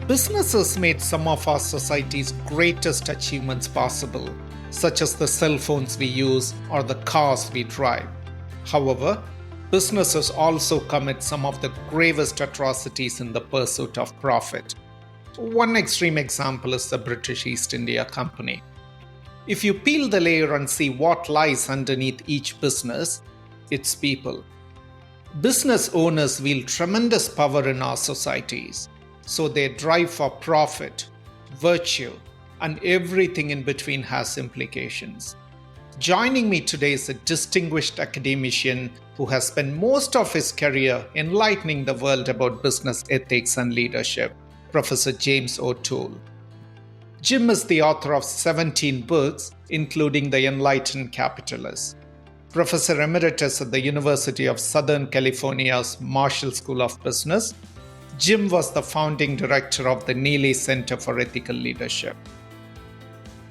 Businesses made some of our society's greatest achievements possible, such as the cell phones we use or the cars we drive. However, businesses also commit some of the gravest atrocities in the pursuit of profit. One extreme example is the British East India Company. If you peel the layer and see what lies underneath each business, it's people. Business owners wield tremendous power in our societies, so their drive for profit, virtue, and everything in between has implications. Joining me today is a distinguished academician who has spent most of his career enlightening the world about business ethics and leadership, Professor James O'Toole. Jim is the author of 17 books, including The Enlightened Capitalists. Professor Emeritus at the University of Southern California's Marshall School of Business, Jim was the founding director of the Neely Center for Ethical Leadership.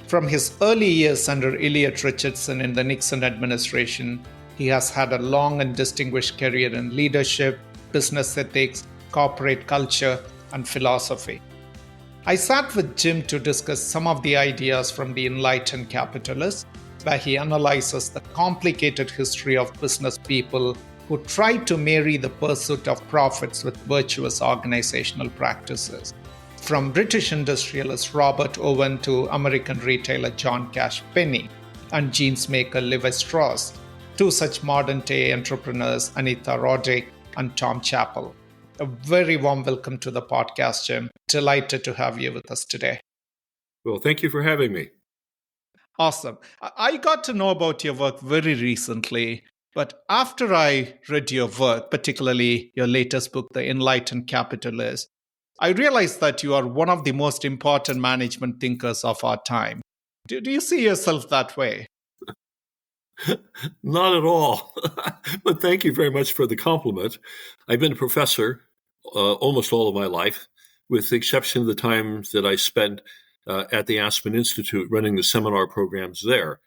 From his early years under Elliot Richardson in the Nixon administration, he has had a long and distinguished career in leadership, business ethics, corporate culture, and philosophy. I sat with Jim to discuss some of the ideas from the Enlightened Capitalists, where he analyzes the complicated history of business people who tried to marry the pursuit of profits with virtuous organizational practices. From British industrialist Robert Owen to American retailer John Cash Penny and jeans maker Levi Strauss, to such modern-day entrepreneurs Anita Roddick and Tom Chappell. A very warm welcome to the podcast, Jim. Delighted to have you with us today. Well, thank you for having me. Awesome. I got to know about your work very recently, but after I read your work, particularly your latest book, The Enlightened Capitalists, I realized that you are one of the most important management thinkers of our time. Do you see yourself that way? Not at all. But thank you very much for the compliment. I've been a professor almost all of my life, with the exception of the times that I spent at the Aspen Institute running the seminar programs there.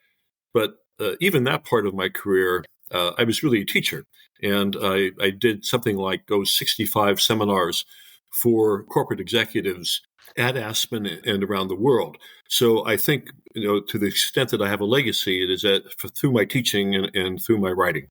But even that part of my career, I was really a teacher. And I did something like 65 seminars for corporate executives at Aspen and around the world. So I think, to the extent that I have a legacy, it is through my teaching and through my writing.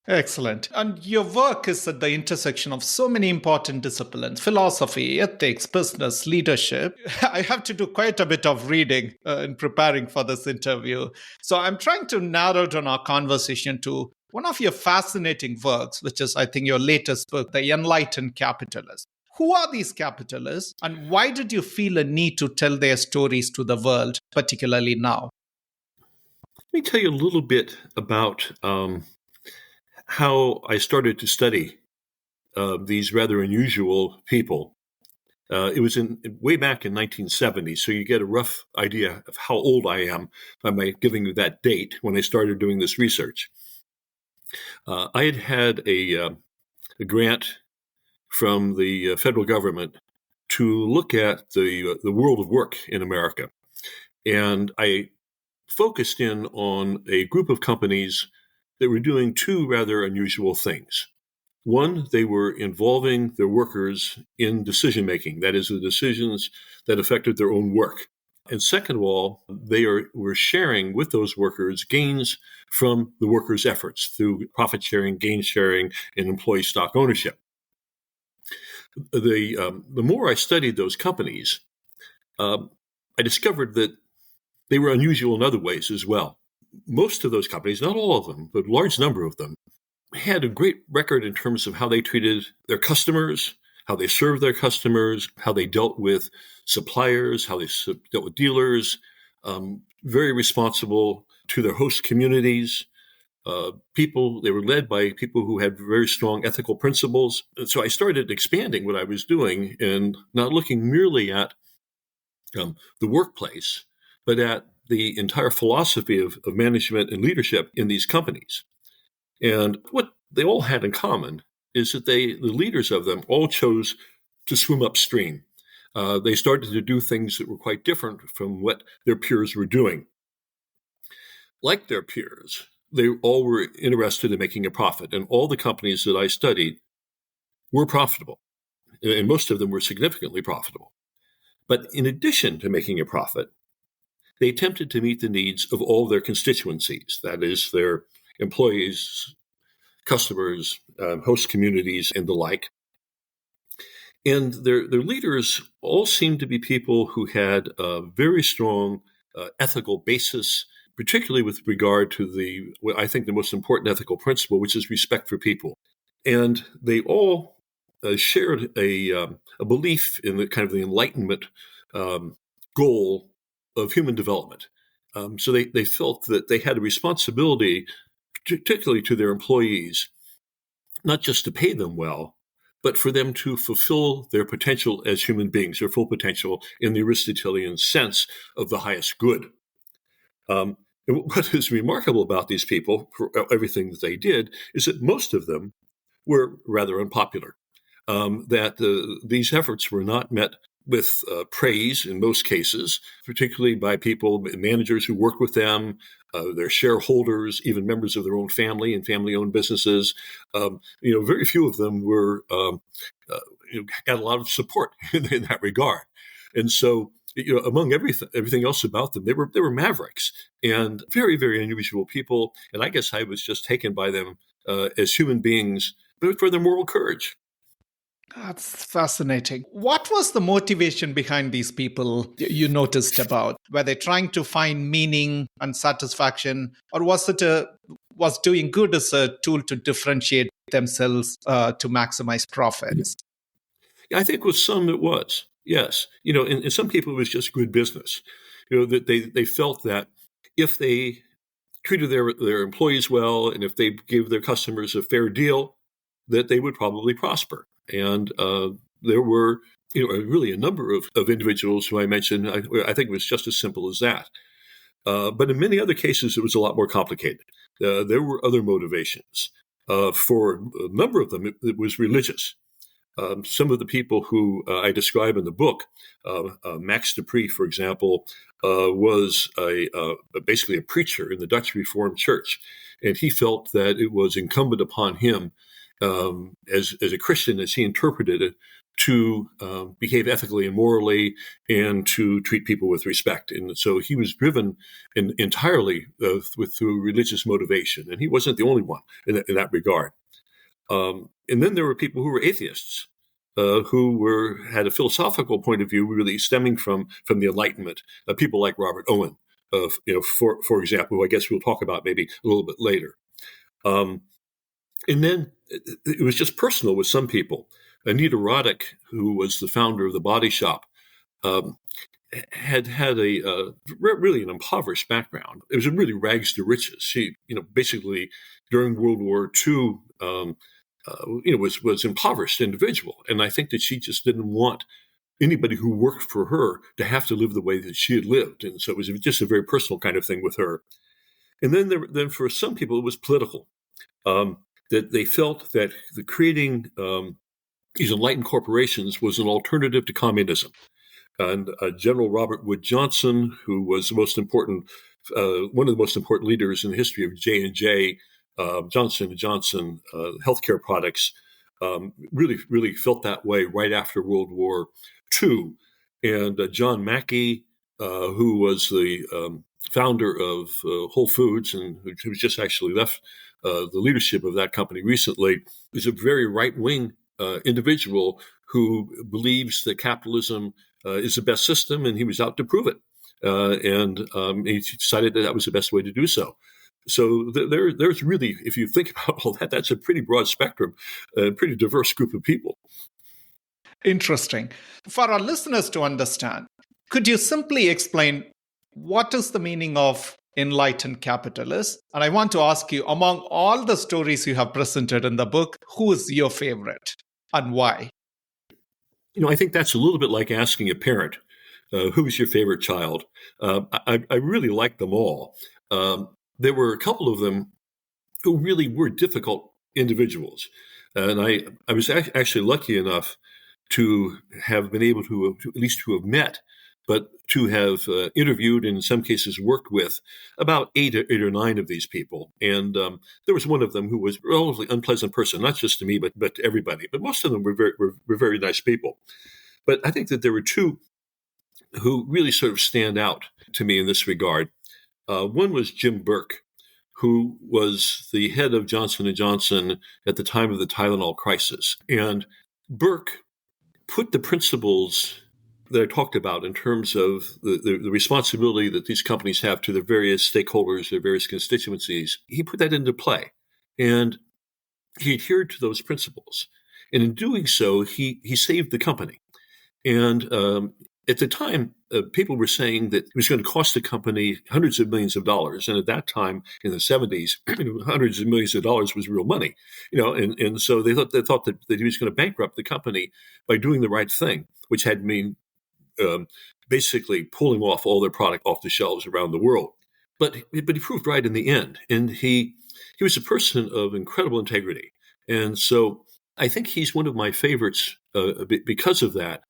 Excellent. And your work is at the intersection of so many important disciplines: philosophy, ethics, business, leadership. I have to do quite a bit of reading in preparing for this interview. So I'm trying to narrow down our conversation to one of your fascinating works, which is, I think, your latest book, The Enlightened Capitalists. Who are these capitalists, and why did you feel a need to tell their stories to the world, particularly now? Let me tell you a little bit about how I started to study these rather unusual people. It was way back in 1970, so you get a rough idea of how old I am by giving you that date when I started doing this research. I had a grant from the federal government to look at the world of work in America. And I focused in on a group of companies that were doing two rather unusual things. One, they were involving their workers in decision-making, that is, the decisions that affected their own work. And second of all, they were sharing with those workers gains from the workers' efforts through profit sharing, gain sharing, and employee stock ownership. The more I studied those companies, I discovered that they were unusual in other ways as well. Most of those companies, not all of them, but a large number of them, had a great record in terms of how they treated their customers, how they served their customers, how they dealt with suppliers, how they dealt with dealers, very responsible to their host communities. They were led by people who had very strong ethical principles. And so I started expanding what I was doing and not looking merely at the workplace, but at the entire philosophy of management and leadership in these companies. And what they all had in common is that the leaders of them all chose to swim upstream. They started to do things that were quite different from what their peers were doing. Like their peers, they all were interested in making a profit, and all the companies that I studied were profitable. and most of them were significantly profitable. But in addition to making a profit, they attempted to meet the needs of all their constituencies, that is, their employees, customers, host communities, and the like. And their leaders all seemed to be people who had a very strong ethical basis, particularly with regard to I think the most important ethical principle, which is respect for people. And they all shared a belief in the kind of the Enlightenment goal of human development. So they felt that they had a responsibility, particularly to their employees, not just to pay them well, but for them to fulfill their potential as human beings, their full potential in the Aristotelian sense of the highest good. And what is remarkable about these people, for everything that they did, is that most of them were rather unpopular. These efforts were not met with praise in most cases, particularly by people, managers who worked with them, their shareholders, even members of their own family and family-owned businesses. Very few of them were got a lot of support in that regard, and so among everything else about them, they were mavericks and very, very unusual people. And I guess I was just taken by them as human beings, but for their moral courage. That's fascinating. What was the motivation behind these people you noticed about? Were they trying to find meaning and satisfaction, or was doing good as a tool to differentiate themselves to maximize profits? I think with some it was, yes. And some people it was just good business. That they felt that if they treated their employees well and if they gave their customers a fair deal, that they would probably prosper. And there were, really a number of individuals who I mentioned. I think it was just as simple as that. But in many other cases, it was a lot more complicated. There were other motivations. For a number of them, it was religious. Some of the people who I describe in the book, Max de Pree, for example, was basically a preacher in the Dutch Reformed Church. And he felt that it was incumbent upon him as a Christian, as he interpreted it, to behave ethically and morally and to treat people with respect. And so he was driven entirely through religious motivation. And he wasn't the only one in that regard. And then there were people who were atheists, who had a philosophical point of view really stemming from the Enlightenment. People like Robert Owen, for example, who I guess we'll talk about maybe a little bit later. And then it was just personal with some people. Anita Roddick, who was the founder of the Body Shop, had a really an impoverished background. It was really rags to riches. She, basically during World War II, was impoverished individual, and I think that she just didn't want anybody who worked for her to have to live the way that she had lived, and so it was just a very personal kind of thing with her. And then for some people, it was political. That they felt that creating these enlightened corporations was an alternative to communism. And General Robert Wood Johnson, who was one of the most important leaders in the history of J&J, Johnson & Johnson healthcare products, really felt that way right after World War II. And John Mackey, who was the founder of Whole Foods and who just actually left the leadership of that company recently, is a very right-wing individual who believes that capitalism is the best system, and he was out to prove it. And he decided that was the best way to do so. So there's really, if you think about all that, that's a pretty broad spectrum, a pretty diverse group of people. Interesting. For our listeners to understand, could you simply explain what is the meaning of Enlightened Capitalists? And I want to ask you, among all the stories you have presented in the book, who is your favorite and why? I think that's a little bit like asking a parent, who is your favorite child? I really like them all. There were a couple of them who really were difficult individuals. And I was actually lucky enough to have been able to at least to have met, but to have interviewed and in some cases worked with about eight or nine of these people. And there was one of them who was a relatively unpleasant person, not just to me, but to everybody. But most of them were very nice people. But I think that there were two who really sort of stand out to me in this regard. One was Jim Burke, who was the head of Johnson & Johnson at the time of the Tylenol crisis. And Burke put the principles that I talked about in terms of the responsibility that these companies have to their various stakeholders, their various constituencies. He put that into play, and he adhered to those principles. And in doing so, he saved the company. And at the time, people were saying that it was going to cost the company hundreds of millions of dollars. And at that time, in the 70s, hundreds of millions of dollars was real money. And so they thought that he was going to bankrupt the company by doing the right thing, which had mean basically pulling off all their product off the shelves around the world. But he proved right in the end. And he was a person of incredible integrity. And so I think he's one of my favorites because of that.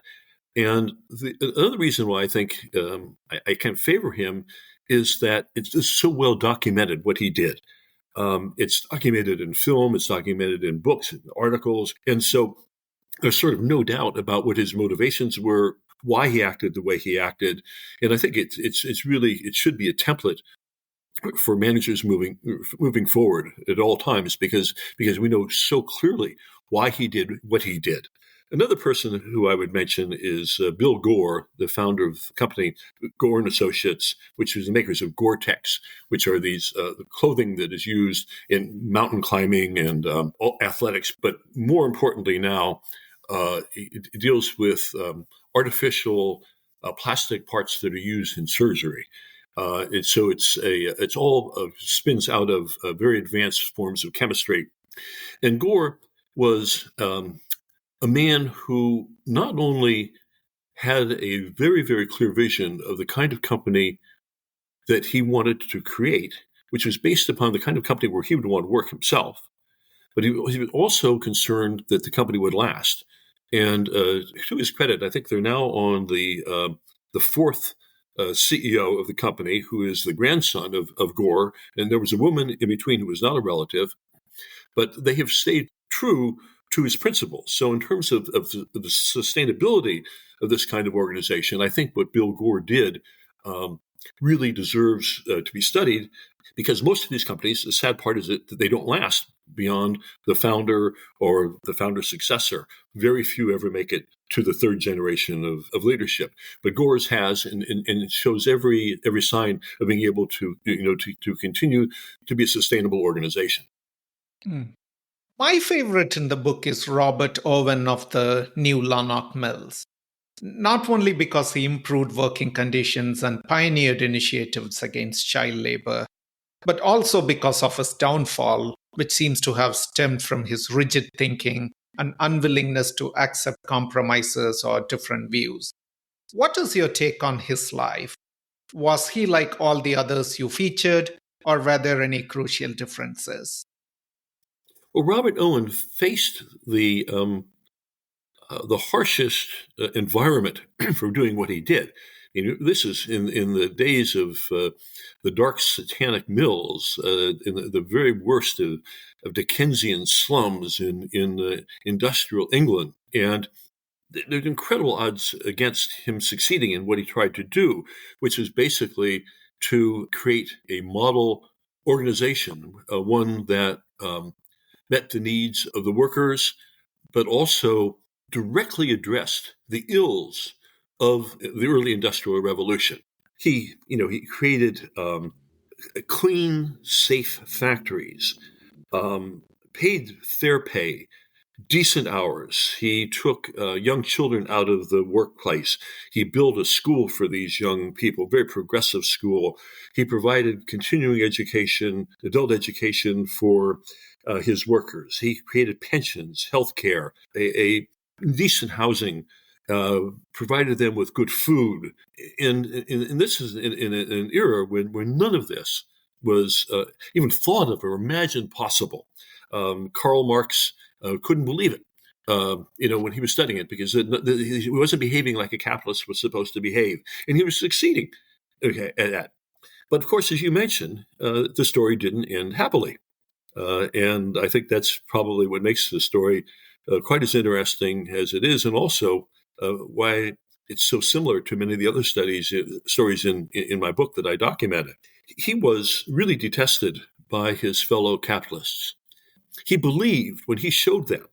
And another reason why I think I can favor him is that it's just so well documented what he did. It's documented in film, it's documented in books and articles. And so there's sort of no doubt about what his motivations were, why he acted the way he acted. And I think it should be a template for managers moving forward at all times because we know so clearly why he did what he did. Another person who I would mention is Bill Gore, the founder of the company Gore and Associates, which is the makers of Gore-Tex, which are these clothing that is used in mountain climbing and athletics. But more importantly now, it deals with artificial plastic parts that are used in surgery. It's all spins out of very advanced forms of chemistry. And Gore was a man who not only had a very, very clear vision of the kind of company that he wanted to create, which was based upon the kind of company where he would want to work himself, but he was also concerned that the company would last. And to his credit, I think they're now on the fourth CEO of the company, who is the grandson of Gore. And there was a woman in between who was not a relative, but they have stayed true to his principles. So in terms of the sustainability of this kind of organization, I think what Bill Gore did really deserves to be studied, because most of these companies, the sad part is that they don't last beyond the founder or the founder's successor. Very few ever make it to the third generation of leadership. But Gore's has, and it shows every sign of being able to continue to be a sustainable organization. Mm. My favorite in the book is Robert Owen of the New Lanark Mills. Not only because he improved working conditions and pioneered initiatives against child labor, but also because of his downfall, which seems to have stemmed from his rigid thinking and unwillingness to accept compromises or different views. What is your take on his life? Was he like all the others you featured, or were there any crucial differences? Well, Robert Owen faced the harshest environment for doing what he did. This is in the days of the dark satanic mills, in the very worst of Dickensian slums in industrial England. And there's incredible odds against him succeeding in what he tried to do, which was basically to create a model organization, one that met the needs of the workers, but also directly addressed the ills of the early industrial revolution. He created clean, safe factories, paid fair pay, decent hours. He took young children out of the workplace. He built a school for these young people, very progressive school. He provided continuing education, adult education for his workers. He created pensions, health care, a decent housing, provided them with good food. And this is in an era when none of this was even thought of or imagined possible. Karl Marx couldn't believe it when he was studying it, because he wasn't behaving like a capitalist was supposed to behave, and he was succeeding at that. But of course, as you mentioned, the story didn't end happily. And I think that's probably what makes the story quite as interesting as it is, and also why it's so similar to many of the other stories in my book that I documented. He was really detested by his fellow capitalists. He believed, when he showed them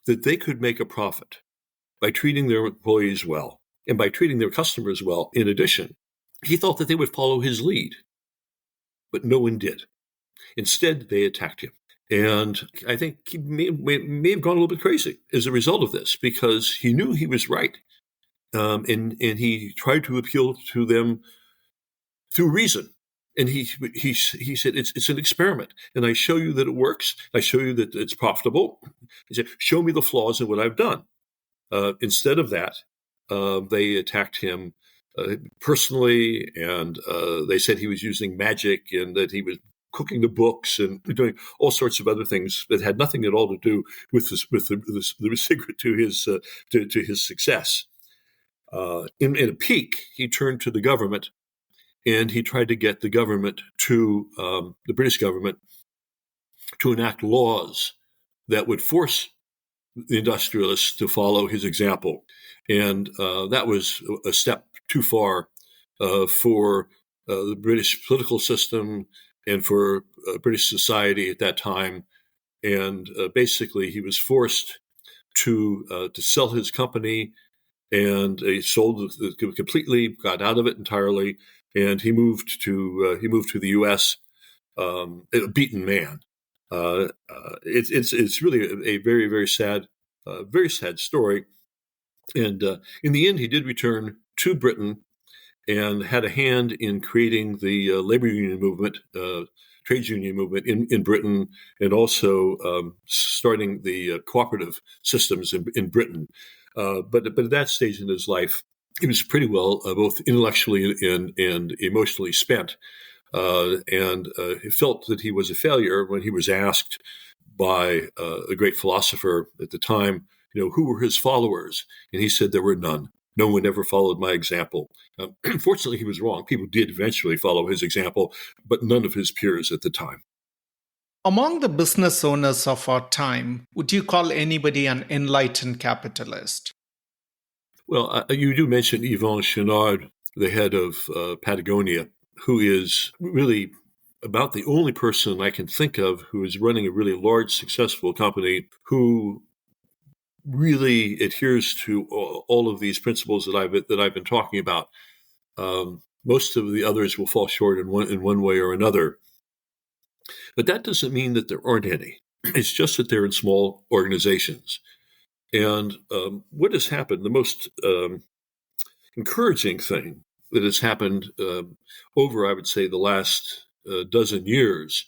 that they could make a profit by treating their employees well and by treating their customers well, in addition, he thought that they would follow his lead. But no one did. Instead, they attacked him. And I think he may have gone a little bit crazy as a result of this, because he knew he was right. And he tried to appeal to them through reason. And he said, it's an experiment. And I show you that it works. I show you that it's profitable. He said, show me the flaws in what I've done. Instead of that, they attacked him personally, and they said he was using magic and that he was cooking the books and doing all sorts of other things that had nothing at all to do with the secret to his success. In a peak, he turned to the government, and he tried to get the government the British government to enact laws that would force the industrialists to follow his example. And that was a step too far for the British political system and for British society at that time. And basically, he was forced to sell his company, and he sold it completely, got out of it entirely, and he moved to the U.S. A beaten man. It's really a very, very sad story. And in the end, he did return to Britain and had a hand in creating the labor union movement, trades union movement in Britain, and also starting the cooperative systems in Britain. But at that stage in his life, he was pretty well both intellectually and emotionally spent. And he felt that he was a failure when he was asked by a great philosopher at the time, who were his followers? And he said there were none. No one ever followed my example. Fortunately, he was wrong. People did eventually follow his example, but none of his peers at the time. Among the business owners of our time, would you call anybody an enlightened capitalist? Well, you do mention Yvon Chouinard, the head of Patagonia, who is really about the only person I can think of who is running a really large, successful company who really adheres to all of these principles that I've been talking about. Most of the others will fall short in one way or another. But that doesn't mean that there aren't any. It's just that they're in small organizations. And what has happened, the most encouraging thing that has happened over, I would say, the last dozen years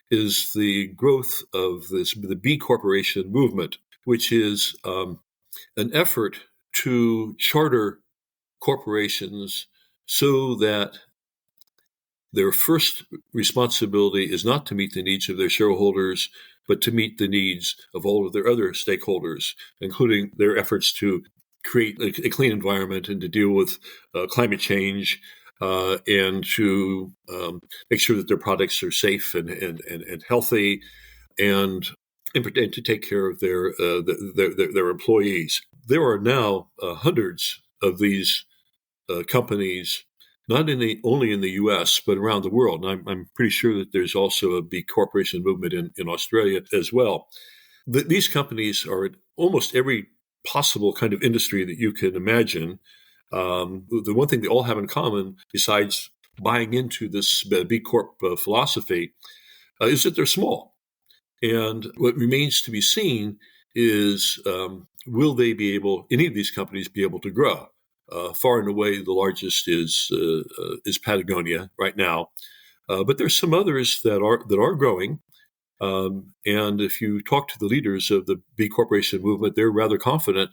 is the growth of the B Corporation movement, which is an effort to charter corporations so that their first responsibility is not to meet the needs of their shareholders, but to meet the needs of all of their other stakeholders, including their efforts to create a clean environment and to deal with climate change, and to make sure that their products are safe and healthy, and to take care of their employees. There are now hundreds of these companies, not only in the U.S., but around the world. And I'm pretty sure that there's also a B Corporation movement in Australia as well. These companies are in almost every possible kind of industry that you can imagine. The one thing they all have in common, besides buying into this B Corp philosophy, is that they're small. And what remains to be seen is, will any of these companies be able to grow? Far and away, the largest is Patagonia right now, but there's some others that are growing. And if you talk to the leaders of the B Corporation movement, they're rather confident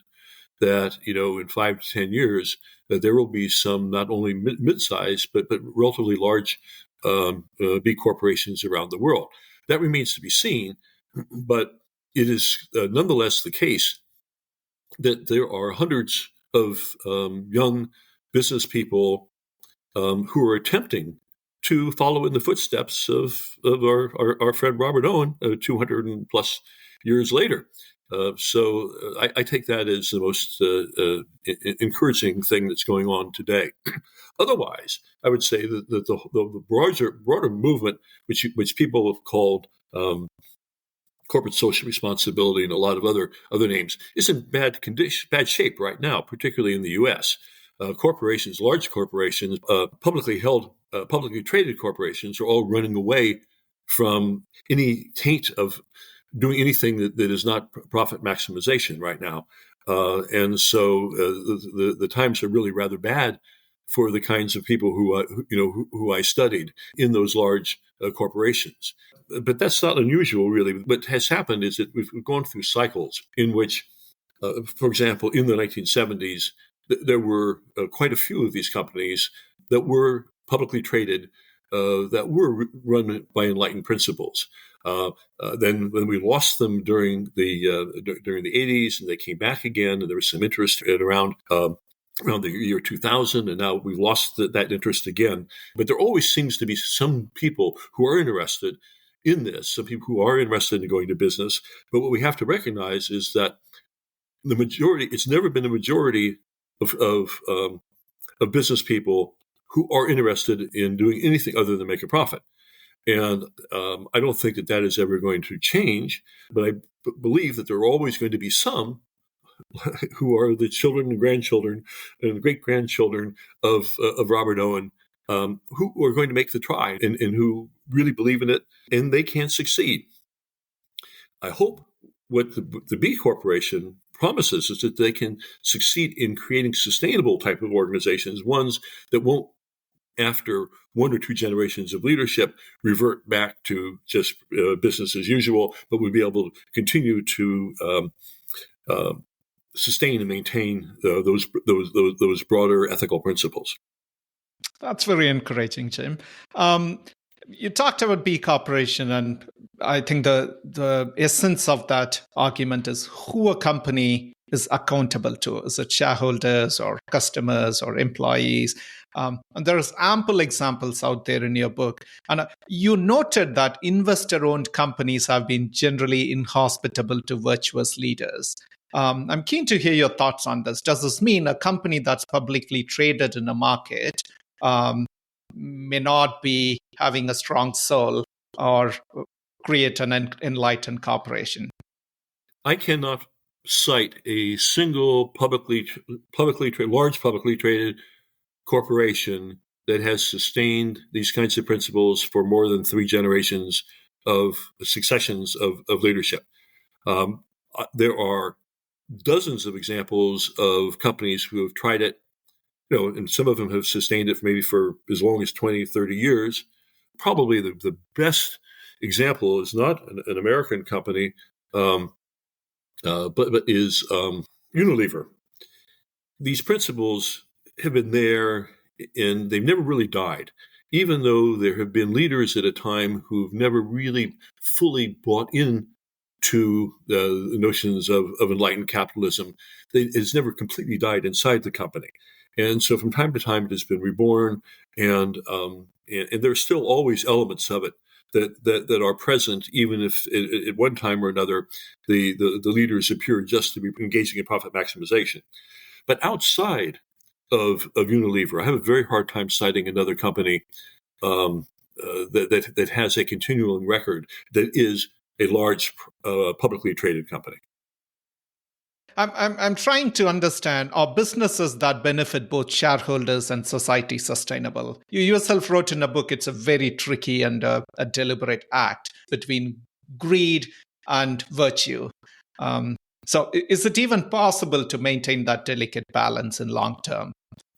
that in 5 to 10 years that there will be some not only mid-sized but relatively large B corporations around the world. That remains to be seen, but it is nonetheless the case that there are hundreds of young business people who are attempting to follow in the footsteps of our friend Robert Owen 200 and plus years later. So I take that as the most encouraging thing that's going on today. Otherwise, I would say that the broader movement, which people have called corporate social responsibility and a lot of other names, is in bad shape right now, particularly in the U.S. Corporations, large corporations, publicly traded corporations, are all running away from any taint of doing anything that is not profit maximization right now. And so the times are really rather bad for the kinds of people who I studied in those large corporations. But that's not unusual, really. What has happened is that we've gone through cycles in which, for example, in the 1970s, there were quite a few of these companies that were publicly traded, that were run by enlightened principles. Then when we lost them during the 80s, and they came back again, and there was some interest around the year 2000, and now we've lost that interest again. But there always seems to be some people who are interested in this, some people who are interested in going to business. But what we have to recognize is that the majority, it's never been a majority of business people who are interested in doing anything other than make a profit. And I don't think that is ever going to change, but I believe that there are always going to be some who are the children and grandchildren and great-grandchildren of Robert Owen, who are going to make the try and who really believe in it, and they can succeed. I hope what the B Corporation promises is that they can succeed in creating sustainable type of organizations, ones that won't, after one or two generations of leadership, revert back to just business as usual, but would be able to continue to sustain and maintain those broader ethical principles. That's very encouraging, Jim. You talked about B Corporation, and I think the essence of that argument is who a company is accountable to. Is it shareholders or customers or employees? And there's ample examples out there in your book. And you noted that investor-owned companies have been generally inhospitable to virtuous leaders. I'm keen to hear your thoughts on this. Does this mean a company that's publicly traded in a market may not be having a strong soul or create an enlightened corporation? I cannot cite a single large publicly traded corporation that has sustained these kinds of principles for more than 3 generations of successions of leadership. There are dozens of examples of companies who have tried it, and some of them have sustained it maybe for as long as 20, 30 years. Probably the best example is not an American company, but is Unilever. These principles have been there, and they've never really died, even though there have been leaders at a time who've never really fully bought in to the notions of enlightened capitalism. It's never completely died inside the company. And so from time to time, it has been reborn, and there's still always elements of it that are present, even if at one time or another the leaders appear just to be engaging in profit maximization. But outside of Unilever, I have a very hard time citing another company that has a continuing record that is a large publicly traded company. I'm trying to understand, are businesses that benefit both shareholders and society sustainable? You yourself wrote in a book, it's a very tricky and a deliberate act between greed and virtue. So is it even possible to maintain that delicate balance in long term?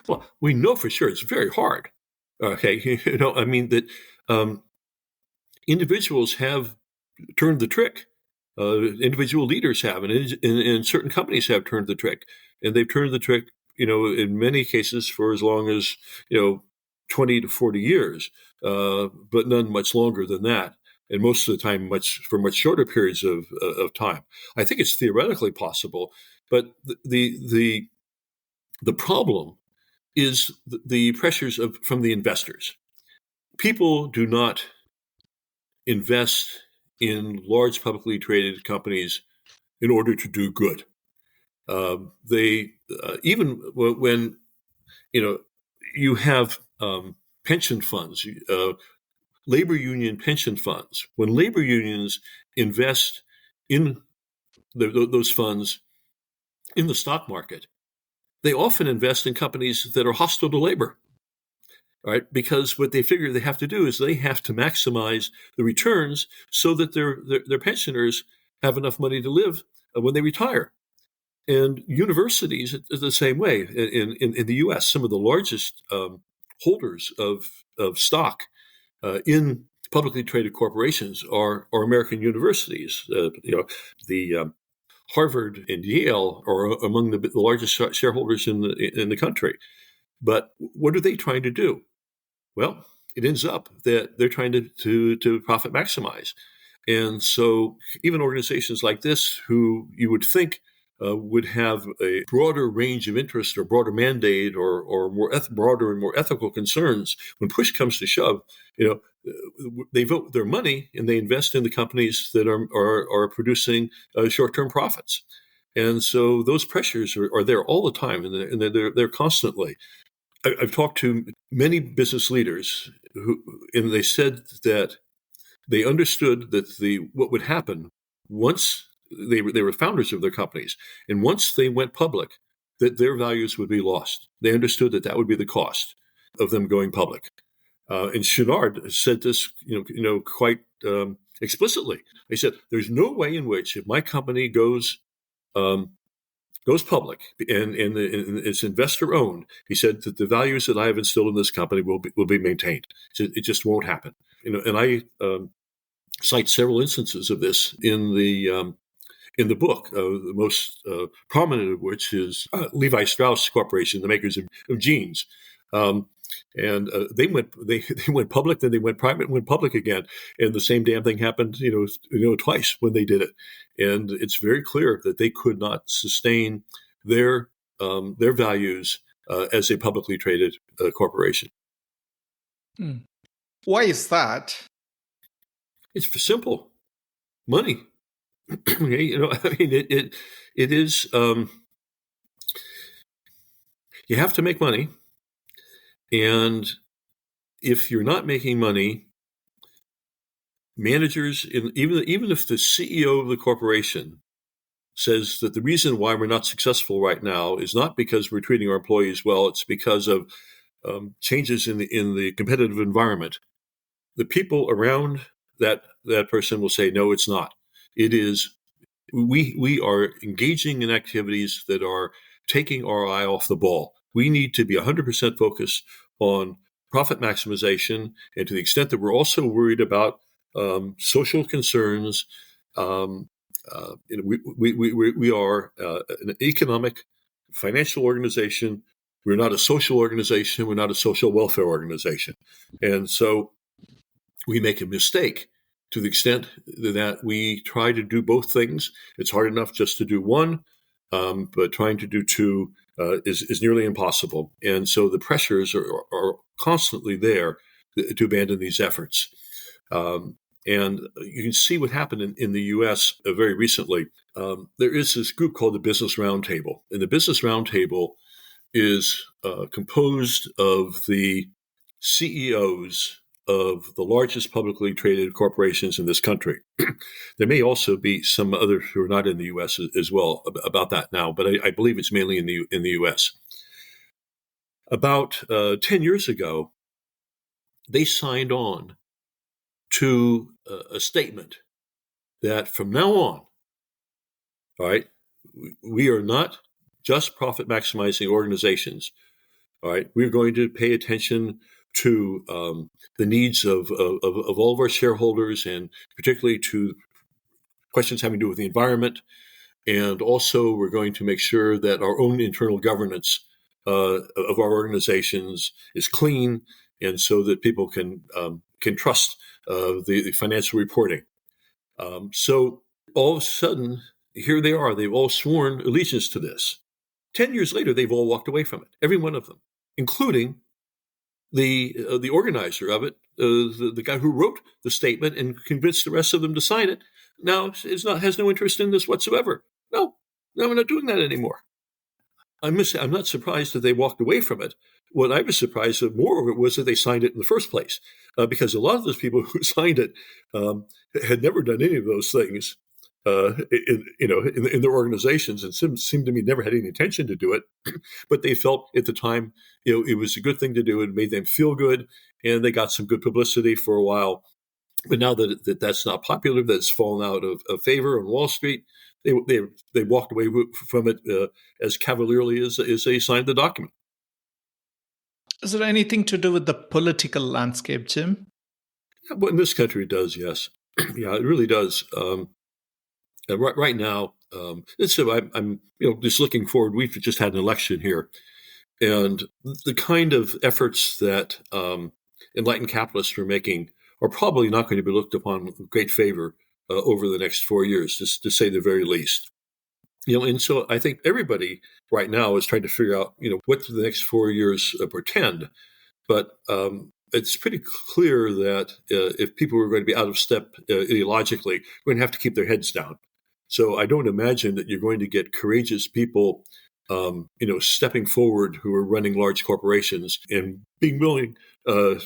Well, we know for sure it's very hard. Okay, I mean that individuals have turned the trick. Individual leaders have, and certain companies have turned the trick, and they've turned the trick, in many cases for as long as 20 to 40 years, but none much longer than that. and most of the time for much shorter periods of time. I think it's theoretically possible, but the problem is the pressures from the investors. People do not invest in large publicly traded companies in order to do good. They even when you have pension funds, labor union pension funds. When labor unions invest in those funds in the stock market, they often invest in companies that are hostile to labor. Right, because what they figure they have to do is they have to maximize the returns so that their pensioners have enough money to live when they retire. And universities are the same way. In the U.S., some of the largest holders of stock in publicly traded corporations are American universities. The Harvard and Yale are among the largest shareholders in the country. But what are they trying to do? Well, it ends up that they're trying to profit maximize. And so even organizations like this, who you would think would have a broader range of interest or broader mandate or more broader and more ethical concerns, when push comes to shove, they vote their money and they invest in the companies that are producing short-term profits. And so those pressures are there all the time, and they're constantly. I've talked to many business leaders and they said that they understood that what would happen once they were founders of their companies, and once they went public, that their values would be lost. They understood that would be the cost of them going public. And Chenard said this, quite explicitly. He said, "There's no way in which, if my company goes public and it's investor owned," he said, "that the values that I have instilled in this company will be maintained. It just won't happen." And I cite several instances of this in the book. The most prominent of which is Levi Strauss Corporation, the makers of jeans. And they went public, then they went private, and went public again, and the same damn thing happened, twice when they did it. And it's very clear that they could not sustain their values as a publicly traded corporation. Why is that? It's simple, money. It is. You have to make money. And if you're not making money, managers, even if the CEO of the corporation says that the reason why we're not successful right now is not because we're treating our employees well, it's because of changes in the competitive environment, the people around that person will say, no, it's not. It is, we are engaging in activities that are taking our eye off the ball. We need to be 100% focused on profit maximization, and to the extent that we're also worried about social concerns, we are an economic, financial organization. We're not a social organization. We're not a social welfare organization. And so we make a mistake to the extent that we try to do both things. It's hard enough just to do one, but trying to do two is nearly impossible. And so the pressures are constantly there to abandon these efforts. And you can see what happened in the U.S. Very recently. There is this group called the Business Roundtable. And the Business Roundtable is composed of the CEOs of the largest publicly traded corporations in this country. There may also be some others who are not in the U.S. as well about that now, but I believe it's mainly in the U.S. About 10 years ago, they signed on to a statement that from now on, all right, we are not just profit maximizing organizations. All right, we're going to pay attention to the needs of all of our shareholders, and particularly to questions having to do with the environment. And also, we're going to make sure that our own internal governance of our organizations is clean, and so that people can can trust the financial reporting. So all of a sudden, here they are. They've all sworn allegiance to this. 10 years later, they've all walked away from it, every one of them, including the organizer of it, the guy who wrote the statement and convinced the rest of them to sign it. Now has no interest in this whatsoever. No, we're not doing that anymore. I'm not surprised that they walked away from it. What I was surprised at more of it was that they signed it in the first place, because a lot of those people who signed it had never done any of those things in their organizations, and seemed to me never had any intention to do it. But they felt at the time it was a good thing to do. It made them feel good, and they got some good publicity for a while. But now that's not popular, that's fallen out of favor on Wall Street, they walked away from it as cavalierly as they signed the document. Is there anything to do with the political landscape, Jim? Yeah, well, in this country, it does, yes. Yeah, it really does. Right now, I'm just looking forward. We've just had an election here, and the kind of efforts that enlightened capitalists are making are probably not going to be looked upon with great favor over the next 4 years, just to say the very least. And so I think everybody right now is trying to figure out, what do the next 4 years portend. But it's pretty clear that if people are going to be out of step ideologically, we're going to have to keep their heads down. So I don't imagine that you're going to get courageous people, stepping forward who are running large corporations and being willing to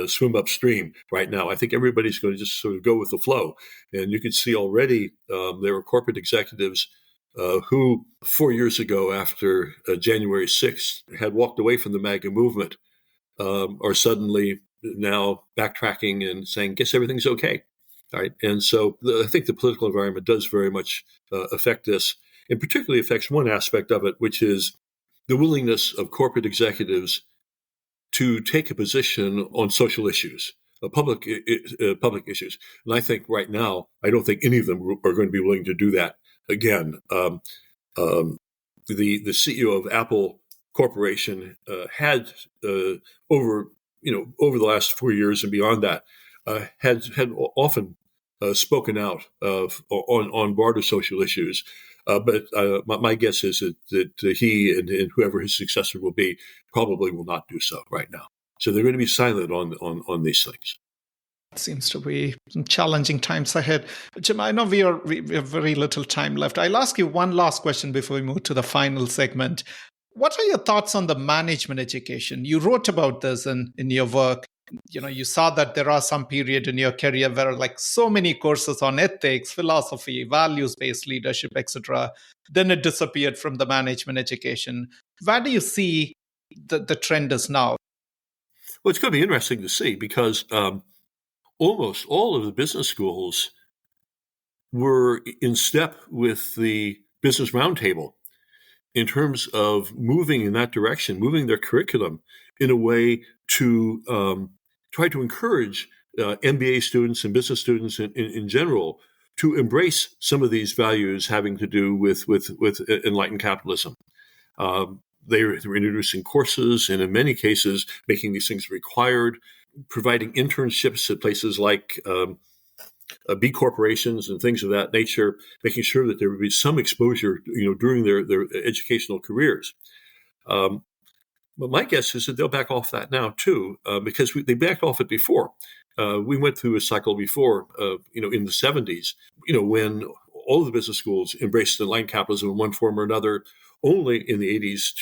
swim upstream right now. I think everybody's going to just sort of go with the flow. And you can see already there were corporate executives who 4 years ago, after January 6th, had walked away from the MAGA movement, are suddenly now backtracking and saying, guess everything's okay. All right. And so I think the political environment does very much affect this, and particularly affects one aspect of it, which is the willingness of corporate executives to take a position on social issues, public issues. And I think right now, I don't think any of them are going to be willing to do that again. The CEO of Apple Corporation had over the last 4 years and beyond that had often spoken out on broader social issues. But my guess is that he and whoever his successor will be probably will not do so right now. So they're going to be silent on these things. It seems to be some challenging times ahead. Jim, I know we have very little time left. I'll ask you one last question before we move to the final segment. What are your thoughts on the management education? You wrote about this in your work. You saw that there are some period in your career where so many courses on ethics, philosophy, values-based leadership, etc. Then it disappeared from the management education. Where do you see the trend is now? Well, it's going to be interesting to see, because almost all of the business schools were in step with the Business Roundtable in terms of moving in that direction, moving their curriculum in a way to try to encourage MBA students and business students in general to embrace some of these values having to do with enlightened capitalism. They were introducing courses, and in many cases, making these things required, providing internships at places like B corporations and things of that nature, making sure that there would be some exposure, during their educational careers. But my guess is that they'll back off that now too, because they backed off it before. We went through a cycle before, in the 70s, when all of the business schools embraced enlightened capitalism in one form or another, only in the 80s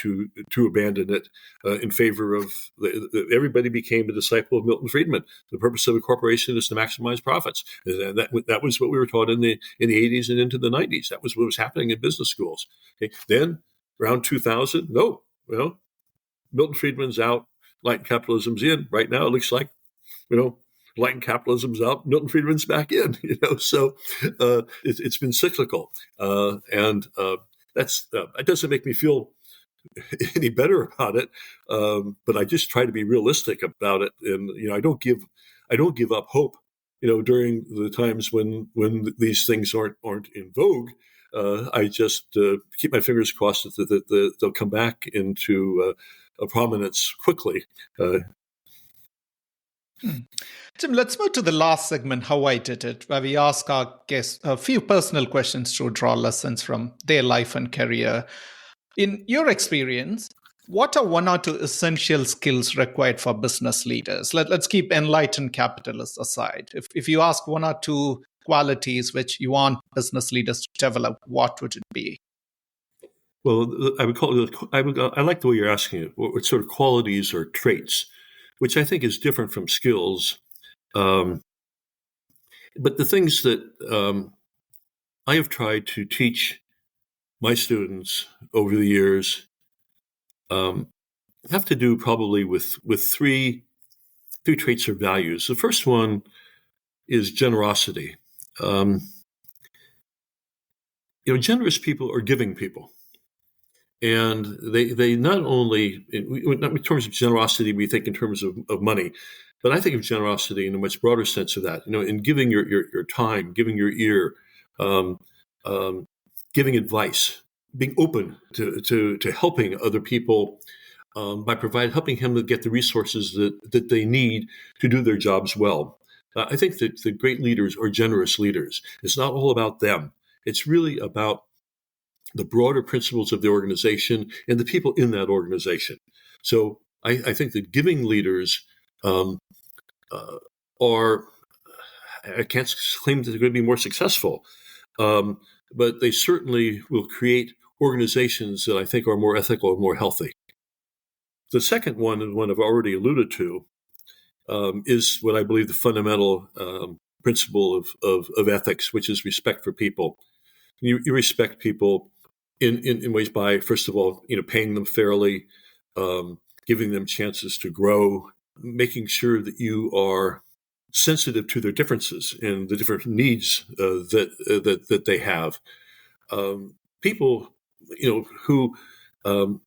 to abandon it in favor of everybody became a disciple of Milton Friedman. The purpose of a corporation is to maximize profits. And that was what we were taught in the 80s and into the 90s. That was what was happening in business schools. Okay. Then around 2000, Milton Friedman's out, enlightened capitalism's in. Right now, it looks like, enlightened capitalism's out, Milton Friedman's back in. So it's been cyclical, and that doesn't make me feel any better about it. But I just try to be realistic about it, and I don't give up hope. During the times when these things aren't in vogue. I just keep my fingers crossed that they'll come back into a prominence quickly. Tim, let's move to the last segment, How I Did It, where we ask our guests a few personal questions to draw lessons from their life and career. In your experience, what are one or two essential skills required for business leaders? Let's keep enlightened capitalists aside. If you ask one or two qualities which you want business leaders to develop, what would it be? Well, I would call it. I like the way you're asking it. What sort of qualities or traits, which I think is different from skills. Um, but the things that I have tried to teach my students over the years have to do probably with three traits or values. The first one is generosity. Um, generous people are giving people. And they not only, in terms of generosity, we think in terms of money, but I think of generosity in a much broader sense of that, in giving your time, giving your ear, um, um, giving advice, being open to helping other people by helping them to get the resources that they need to do their jobs well. I think that the great leaders are generous leaders. It's not all about them. It's really about the broader principles of the organization and the people in that organization. So I think that giving leaders um, are, I can't claim that they're going to be more successful, but they certainly will create organizations that I think are more ethical and more healthy. The second one, and one I've already alluded to, is what I believe the fundamental principle of ethics, which is respect for people. You respect people in ways by, first of all, paying them fairly, giving them chances to grow, making sure that you are sensitive to their differences and the different needs that they have. People, um,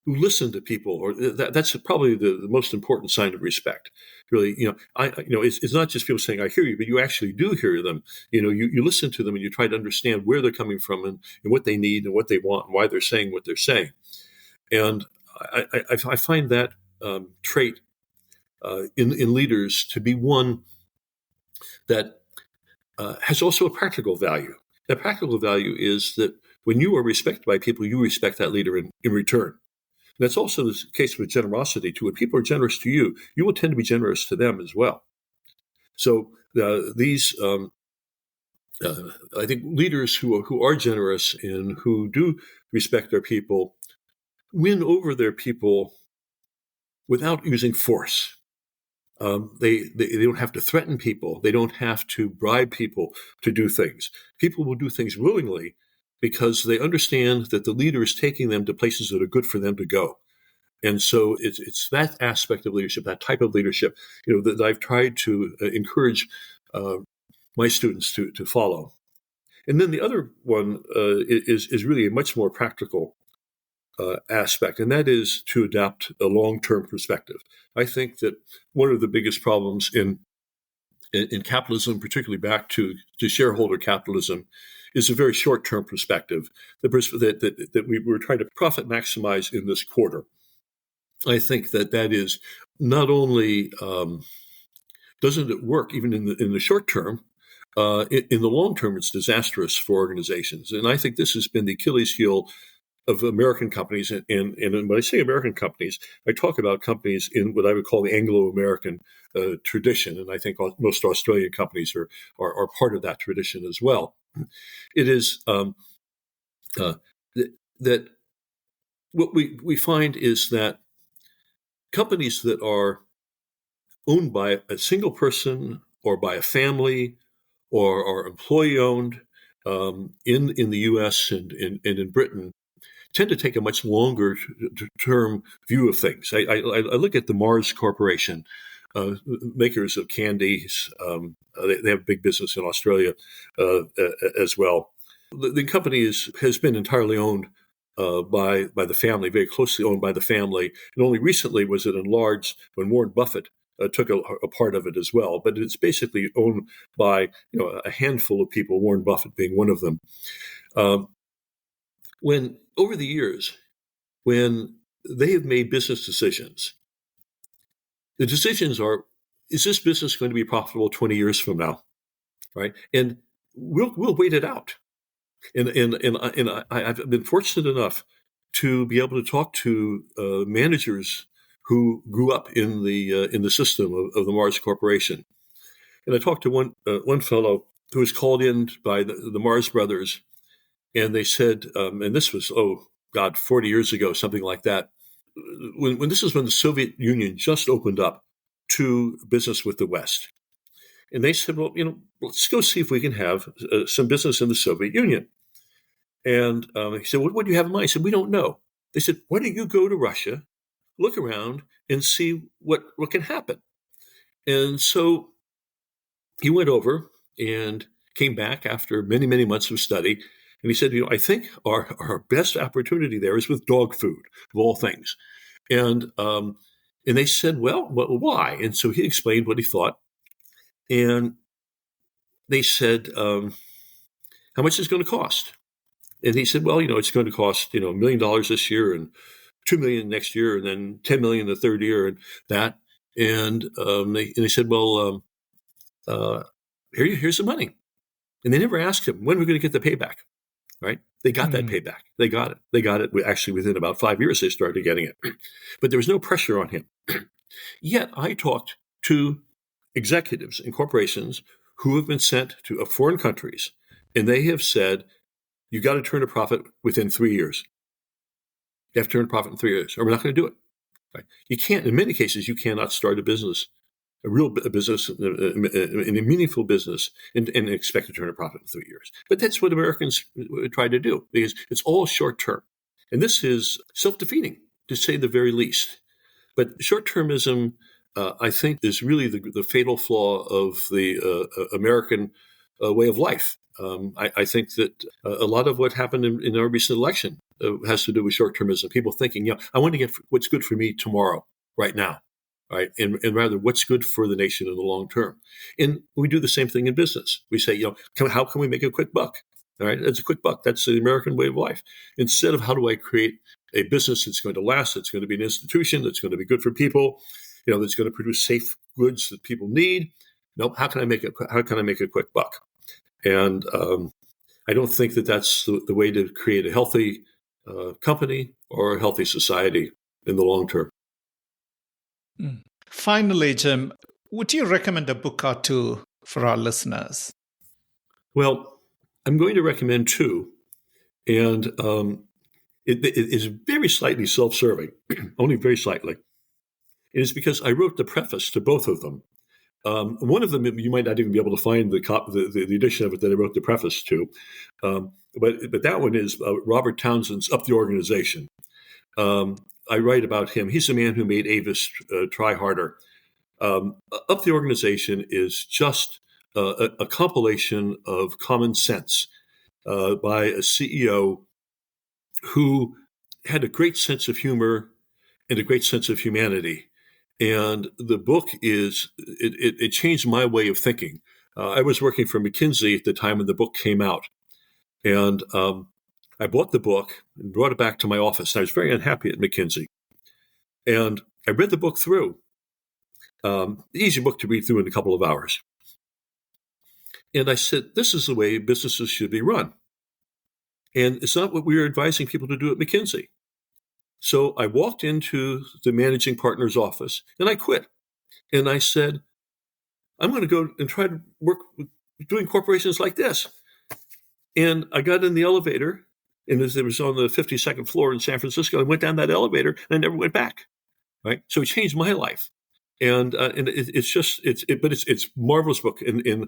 who listen to people, or that's probably the most important sign of respect. Really, it's not just people saying "I hear you," but you actually do hear them. You listen to them and you try to understand where they're coming from and what they need and what they want and why they're saying what they're saying. And I find that trait in leaders to be one that has also a practical value. That practical value is that when you are respected by people, you respect that leader in return. And that's also the case with generosity, too. When people are generous to you, you will tend to be generous to them as well. So I think leaders who are generous and who do respect their people win over their people without using force. They don't have to threaten people. They don't have to bribe people to do things. People will do things willingly because they understand that the leader is taking them to places that are good for them to go. And so it's that aspect of leadership, that type of leadership, that I've tried to encourage my students to follow. And then the other one is really a much more practical aspect, and that is to adopt a long-term perspective. I think that one of the biggest problems in capitalism, particularly back to shareholder capitalism, is a very short-term perspective. That we were trying to profit maximize in this quarter. I think that is not only doesn't it work even in the short term. In the long term, it's disastrous for organizations, and I think this has been the Achilles heel of American companies. And when I say American companies, I talk about companies in what I would call the Anglo-American tradition, and I think most Australian companies are part of that tradition as well. It is that what we find is that companies that are owned by a single person or by a family or are employee owned in the U.S. and in Britain tend to take a much longer term view of things. I look at the Mars Corporation, makers of candies. They have big business in Australia as well. The company has been entirely owned by the family, very closely owned by the family, and only recently was it enlarged when Warren Buffett took a part of it as well. But it's basically owned by a handful of people, Warren Buffett being one of them. When over the years, when they have made business decisions, the decisions are is this business going to be profitable 20 years from now, right? And we'll wait it out. And I've been fortunate enough to be able to talk to managers who grew up in the system of the Mars Corporation. And I talked to one fellow who was called in by the Mars brothers, and they said, and this was 40 years ago, something like that. When the Soviet Union just opened up to business with the West, and they said, well, let's go see if we can have some business in the Soviet Union. And he said, what do you have in mind? I said, we don't know. They said, why don't you go to Russia, look around, and see what can happen? And so he went over and came back after many, many months of study. And he said, I think our best opportunity there is with dog food, of all things. And they said, well, why? And so he explained what he thought. And they said, how much is it going to cost? And he said, well, it's going to cost, $1 million this year and $2 million next year and then $10 million the third year and that. And they said, well, here's the money. And they never asked him, when are we going to get the payback? Right? They got that payback. They got it. They got it. Actually, within about 5 years, they started getting it. But there was no pressure on him. Yet I talked to executives in corporations who have been sent to foreign countries, and they have said, you got to turn a profit within 3 years. You have to turn a profit in 3 years, or we're not going to do it. Right? You can't, in many cases, you cannot start a business, a real business, in a meaningful business, and expect to turn a profit in 3 years. But that's what Americans try to do, because it's all short term. And this is self-defeating, to say the very least. But short-termism, I think, is really the fatal flaw of the American way of life. I think that a lot of what happened in our recent election has to do with short-termism. People thinking, I want to get what's good for me tomorrow, right now, right? And rather, what's good for the nation in the long term. And we do the same thing in business. We say, how can we make a quick buck? All right, that's a quick buck. That's the American way of life. Instead of how do I create a business that's going to last, that's going to be an institution, that's going to be good for people, that's going to produce safe goods that people need. No, how can I make a quick buck? And I don't think that that's the way to create a healthy company or a healthy society in the long term. Finally, Jim, would you recommend a book or two for our listeners? Well, I'm going to recommend two, and it is very slightly self-serving, only very slightly. It is because I wrote the preface to both of them. One of them, you might not even be able to find the edition of it that I wrote the preface to, but that one is Robert Townsend's Up the Organization. I write about him. He's the man who made Avis try harder. Up the Organization is just a compilation of common sense by a CEO who had a great sense of humor and a great sense of humanity. And the book it changed my way of thinking. I was working for McKinsey at the time when the book came out. And I bought the book and brought it back to my office. I was very unhappy at McKinsey. And I read the book through. Easy book to read through in a couple of hours. And I said, this is the way businesses should be run. And it's not what we were advising people to do at McKinsey. So I walked into the managing partner's office and I quit. And I said, I'm going to go and try to work with doing corporations like this. And I got in the elevator, and it was on the 52nd floor in San Francisco. I went down that elevator and I never went back. Right. So it changed my life. And it's a marvelous book. And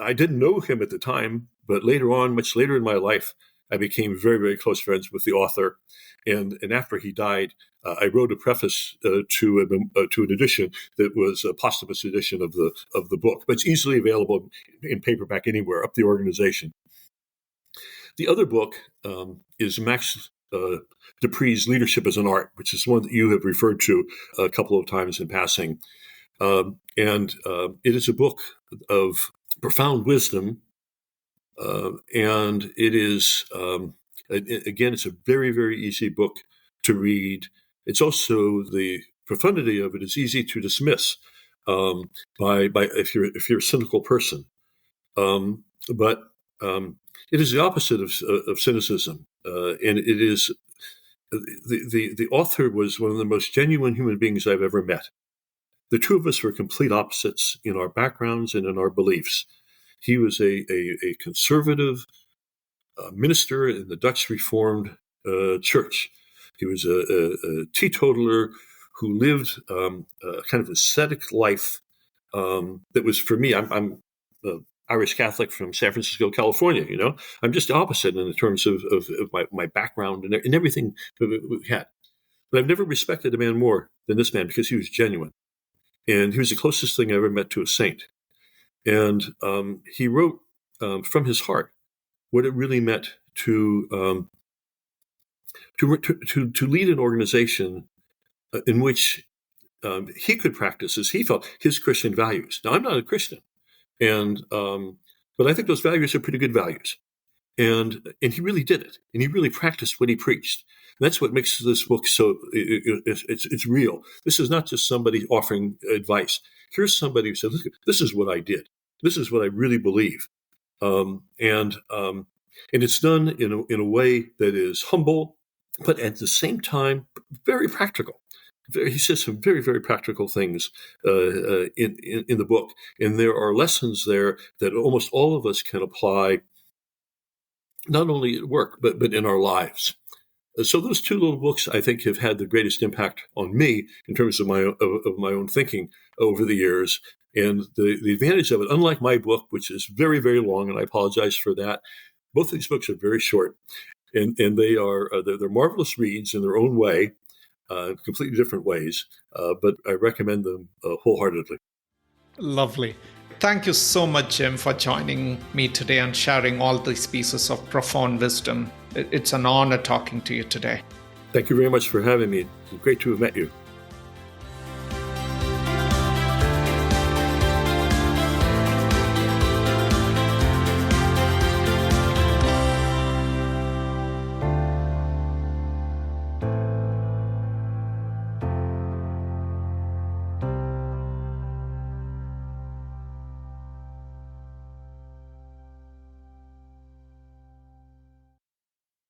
I didn't know him at the time, but later on, much later in my life, I became very, very close friends with the author. And after he died, I wrote a preface to an edition that was a posthumous edition of the book. But it's easily available in paperback anywhere. Up the Organization. The other book is Max Dupree's Leadership as an Art, which is one that you have referred to a couple of times in passing. And it is a book of profound wisdom. And it is, again, it's a very, very easy book to read. It's also, the profundity of it is easy to dismiss. by if you're a cynical person. But it is the opposite of cynicism, and it is the author was one of the most genuine human beings I've ever met. The two of us were complete opposites in our backgrounds and in our beliefs. He was a conservative minister in the Dutch Reformed Church. He was a teetotaler who lived a kind of ascetic life that was, for me, I'm Irish Catholic from San Francisco, California. I'm just the opposite in terms of my background and everything we had. But I've never respected a man more than this man because he was genuine. And he was the closest thing I ever met to a saint. And he wrote from his heart what it really meant to lead an organization in which he could practice, as he felt, his Christian values. Now, I'm not a Christian, and but I think those values are pretty good values. And he really did it, and he really practiced what he preached. And that's what makes this book so it's real. This is not just somebody offering advice. Here's somebody who said, "Look, this is what I did. This is what I really believe," and it's done in a way that is humble, but at the same time very practical. He says some very, very practical things in the book, and there are lessons there that almost all of us can apply, not only at work but in our lives. So those two little books, I think, have had the greatest impact on me in terms of my own thinking over the years. And the advantage of it, unlike my book, which is very, very long, and I apologize for that, both of these books are very short, and they're marvelous reads in their own way, completely different ways. But I recommend them wholeheartedly. Lovely. Thank you so much, Jim, for joining me today and sharing all these pieces of profound wisdom. It's an honor talking to you today. Thank you very much for having me. It's great to have met you.